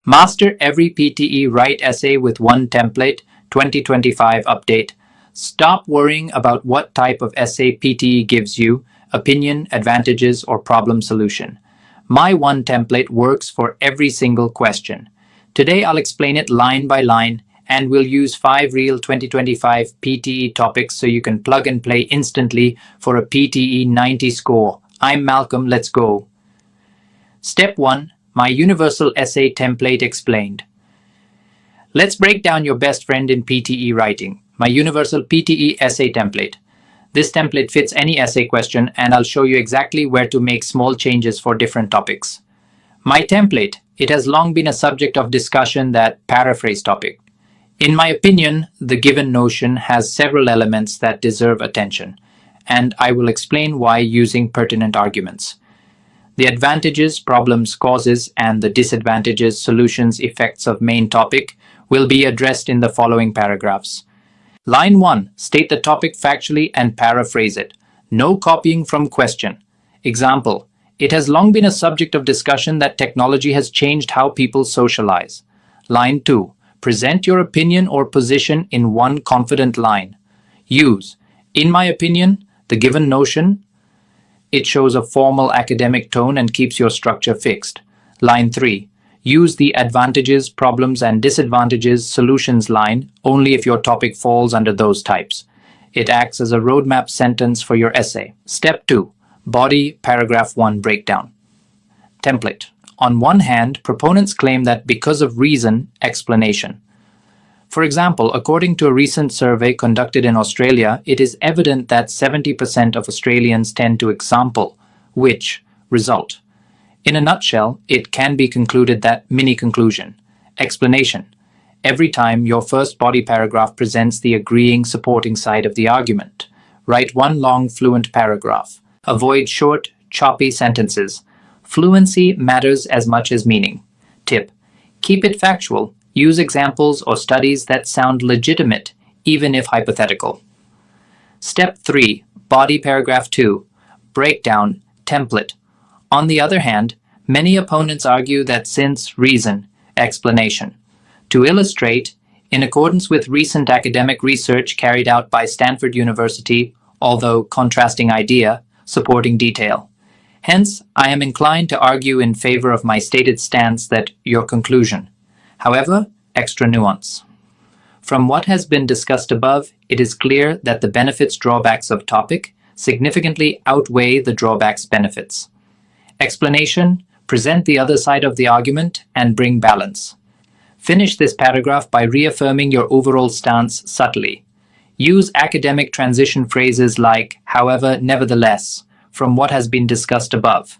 Master every PTE Write essay with one template, 2025 update. Stop worrying about what type of essay PTE gives you, opinion, advantages, or problem solution. My one template works for every single question. Today I'll explain it line by line, and we'll use 5 real 2025 PTE topics so you can plug and play instantly for a PTE 90 score. I'm Malcolm, let's go. Step 1. My Universal Essay Template Explained. Let's break down your best friend in PTE writing, my Universal PTE Essay Template. This template fits any essay question, and I'll show you exactly where to make small changes for different topics. My template, it has long been a subject of discussion, that paraphrase topic. In my opinion, the given notion has several elements that deserve attention, and I will explain why using pertinent arguments. The advantages, problems, causes, and the disadvantages, solutions, effects of main topic will be addressed in the following paragraphs. Line 1. State the topic factually and paraphrase it. No copying from question. Example. It has long been a subject of discussion that technology has changed how people socialize. Line 2. Present your opinion or position in one confident line. Use, in my opinion, the given notion. It shows a formal academic tone and keeps your structure fixed. Line 3. Use the advantages, problems, and disadvantages, solutions line only if your topic falls under those types. It acts as a roadmap sentence for your essay. Step 2. Body, paragraph 1 breakdown. Template. On one hand, proponents claim that because of reason, explanation. For example, according to a recent survey conducted in Australia, it is evident that 70% of Australians tend to example, which, result. In a nutshell, it can be concluded that mini-conclusion. Explanation. Every time your first body paragraph presents the agreeing, supporting side of the argument, write one long, fluent paragraph. Avoid short, choppy sentences. Fluency matters as much as meaning. Tip. Keep it factual. Use examples or studies that sound legitimate, even if hypothetical. Step 3. Body paragraph 2. Breakdown, template. On the other hand, many opponents argue that since reason, explanation. To illustrate, in accordance with recent academic research carried out by Stanford University, although contrasting idea, supporting detail. Hence, I am inclined to argue in favor of my stated stance that your conclusion. However, extra nuance. From what has been discussed above, it is clear that the benefits drawbacks of topic significantly outweigh the drawbacks benefits. Explanation, present the other side of the argument and bring balance. Finish this paragraph by reaffirming your overall stance subtly. Use academic transition phrases like, however, nevertheless, from what has been discussed above.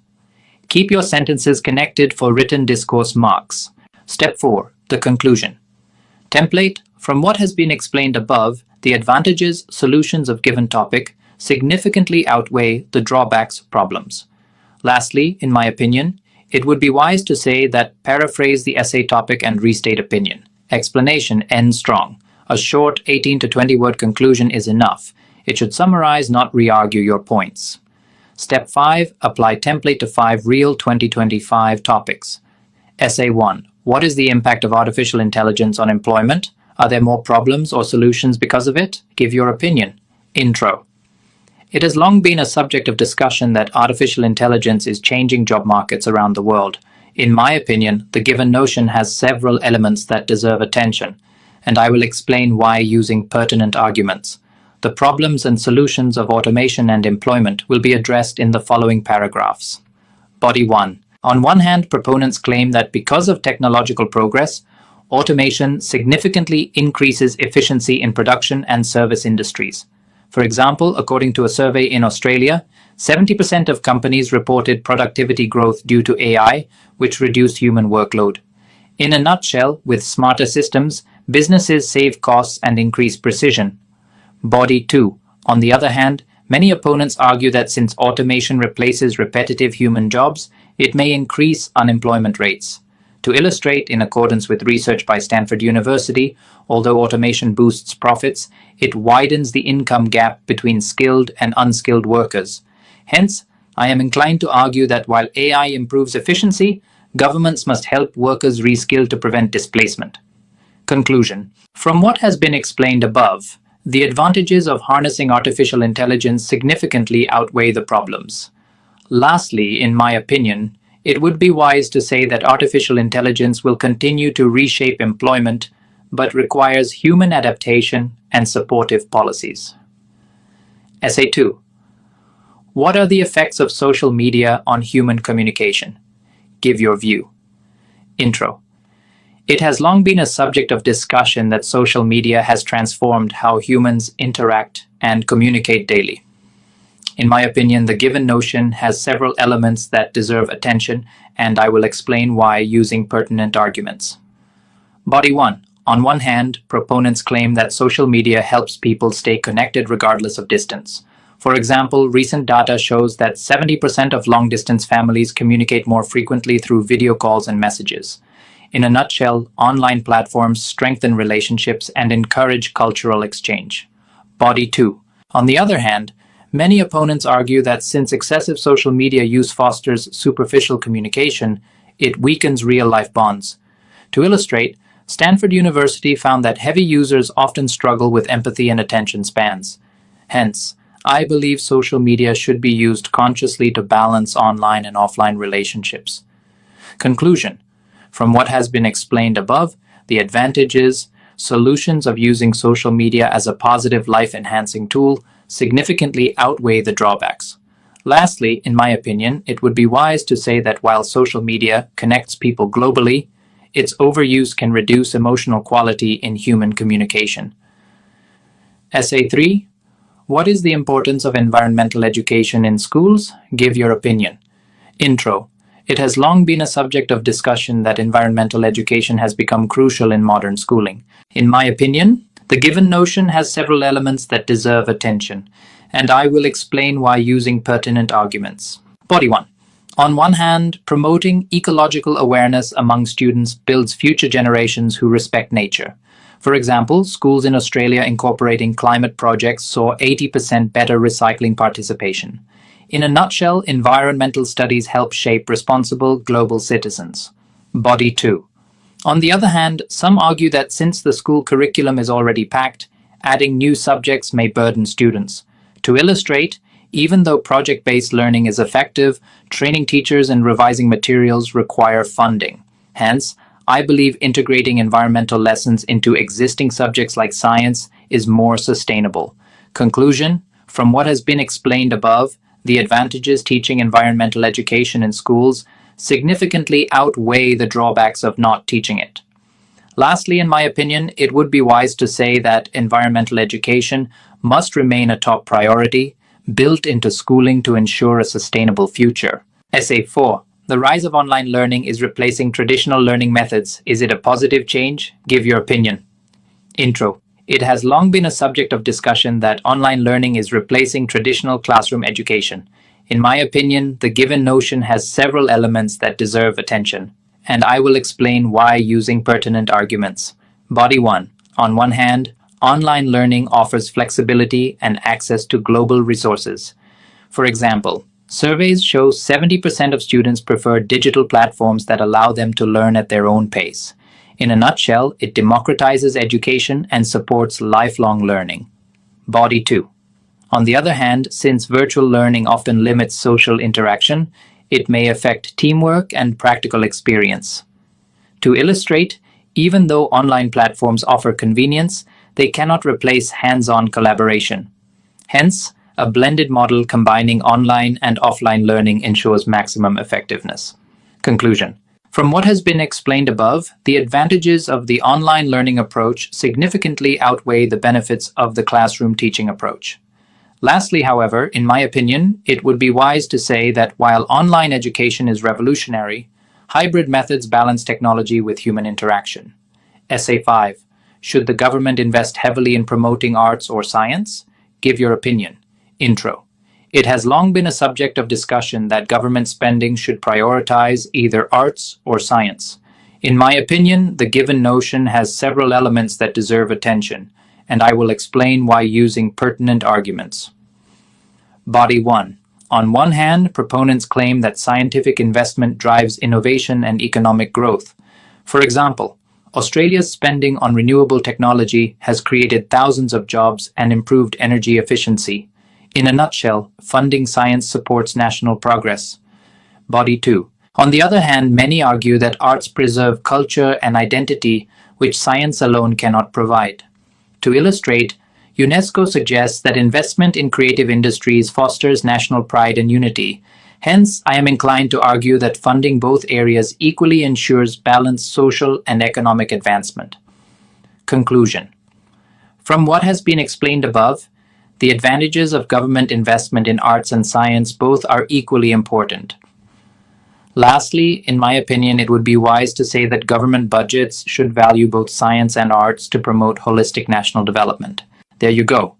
Keep your sentences connected for written discourse marks. Step 4. The conclusion. Template. From what has been explained above, the advantages, solutions of given topic significantly outweigh the drawbacks, problems. Lastly, in my opinion, it would be wise to say that paraphrase the essay topic and restate opinion. Explanation, end strong. A short 18 to 20 word conclusion is enough. It should summarize, not re-argue your points. Step 5. Apply template to 5 real 2025 topics. Essay 1. What is the impact of artificial intelligence on employment? Are there more problems or solutions because of it? Give your opinion. Intro. It has long been a subject of discussion that artificial intelligence is changing job markets around the world. In my opinion, the given notion has several elements that deserve attention, and I will explain why using pertinent arguments. The problems and solutions of automation and employment will be addressed in the following paragraphs. Body 1. On one hand, proponents claim that because of technological progress, automation significantly increases efficiency in production and service industries. For example, according to a survey in Australia, 70% of companies reported productivity growth due to AI, which reduced human workload. In a nutshell, with smarter systems, businesses save costs and increase precision. Body 2. On the other hand, many opponents argue that since automation replaces repetitive human jobs, it may increase unemployment rates. To illustrate, in accordance with research by Stanford University, although automation boosts profits, it widens the income gap between skilled and unskilled workers. Hence, I am inclined to argue that while AI improves efficiency, Governments must help workers reskill to prevent displacement. Conclusion. From what has been explained above, the advantages of harnessing artificial intelligence significantly outweigh the problems. Lastly, in my opinion, it would be wise to say that artificial intelligence will continue to reshape employment, but requires human adaptation and supportive policies. Essay 2. What are the effects of social media on human communication? Give your view. Intro. It has long been a subject of discussion that social media has transformed how humans interact and communicate daily. In my opinion, the given notion has several elements that deserve attention, and I will explain why using pertinent arguments. Body 1. On one hand, proponents claim that social media helps people stay connected regardless of distance. For example, recent data shows that 70% of long-distance families communicate more frequently through video calls and messages. In a nutshell, online platforms strengthen relationships and encourage cultural exchange. Body 2. On the other hand, many opponents argue that since excessive social media use fosters superficial communication, it weakens real-life bonds. To illustrate, Stanford University found that heavy users often struggle with empathy and attention spans. Hence, I believe social media should be used consciously to balance online and offline relationships. Conclusion. From what has been explained above, the advantages, solutions of using social media as a positive life-enhancing tool significantly outweigh the drawbacks. Lastly, in my opinion, it would be wise to say that while social media connects people globally, its overuse can reduce emotional quality in human communication. Essay 3. What is the importance of environmental education in schools? Give your opinion. Intro. It has long been a subject of discussion that environmental education has become crucial in modern schooling. In my opinion, the given notion has several elements that deserve attention, and I will explain why using pertinent arguments. Body 1. On one hand, promoting ecological awareness among students builds future generations who respect nature. For example, schools in Australia incorporating climate projects saw 80% better recycling participation. In a nutshell, environmental studies help shape responsible global citizens. Body 2. On the other hand, some argue that since the school curriculum is already packed, adding new subjects may burden students. To illustrate, even though project-based learning is effective, training teachers and revising materials require funding. Hence, I believe integrating environmental lessons into existing subjects like science is more sustainable. Conclusion: from what has been explained above, the advantages teaching environmental education in schools significantly outweigh the drawbacks of not teaching it. Lastly, in my opinion, it would be wise to say that environmental education must remain a top priority, built into schooling to ensure a sustainable future. Essay 4. The rise of online learning is replacing traditional learning methods. Is it a positive change? Give your opinion. Intro. It has long been a subject of discussion that online learning is replacing traditional classroom education. In my opinion, the given notion has several elements that deserve attention, and I will explain why using pertinent arguments. Body 1. On one hand, online learning offers flexibility and access to global resources. For example, surveys show 70% of students prefer digital platforms that allow them to learn at their own pace. In a nutshell, it democratizes education and supports lifelong learning. Body 2. On the other hand, since virtual learning often limits social interaction, it may affect teamwork and practical experience. To illustrate, even though online platforms offer convenience, they cannot replace hands-on collaboration. Hence, a blended model combining online and offline learning ensures maximum effectiveness. Conclusion. From what has been explained above, the advantages of the online learning approach significantly outweigh the benefits of the classroom teaching approach. Lastly, however, in my opinion, it would be wise to say that while online education is revolutionary, hybrid methods balance technology with human interaction. Essay 5. Should the government invest heavily in promoting arts or science? Give your opinion. Intro. It has long been a subject of discussion that government spending should prioritize either arts or science. In my opinion, the given notion has several elements that deserve attention, and I will explain why using pertinent arguments. Body 1. On one hand, proponents claim that scientific investment drives innovation and economic growth. For example, Australia's spending on renewable technology has created thousands of jobs and improved energy efficiency. In a nutshell, funding science supports national progress. Body 2. On the other hand, many argue that arts preserve culture and identity which science alone cannot provide. To illustrate, UNESCO suggests that investment in creative industries fosters national pride and unity. Hence, I am inclined to argue that funding both areas equally ensures balanced social and economic advancement. Conclusion. From what has been explained above, the advantages of government investment in arts and science both are equally important. Lastly, in my opinion, it would be wise to say that government budgets should value both science and arts to promote holistic national development. There you go.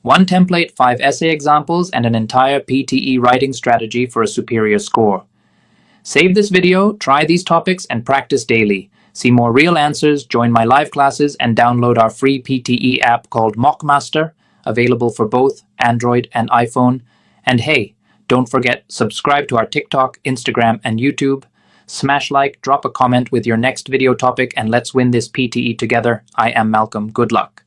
1 template, 5 essay examples, and an entire PTE writing strategy for a superior score. Save this video, try these topics, and practice daily. See more real answers, join my live classes, and download our free PTE app called MockMaster, available for both Android and iPhone. And hey, don't forget, subscribe to our TikTok, Instagram, and YouTube. Smash like, drop a comment with your next video topic, and let's win this PTE together. I am Malcolm. Good luck.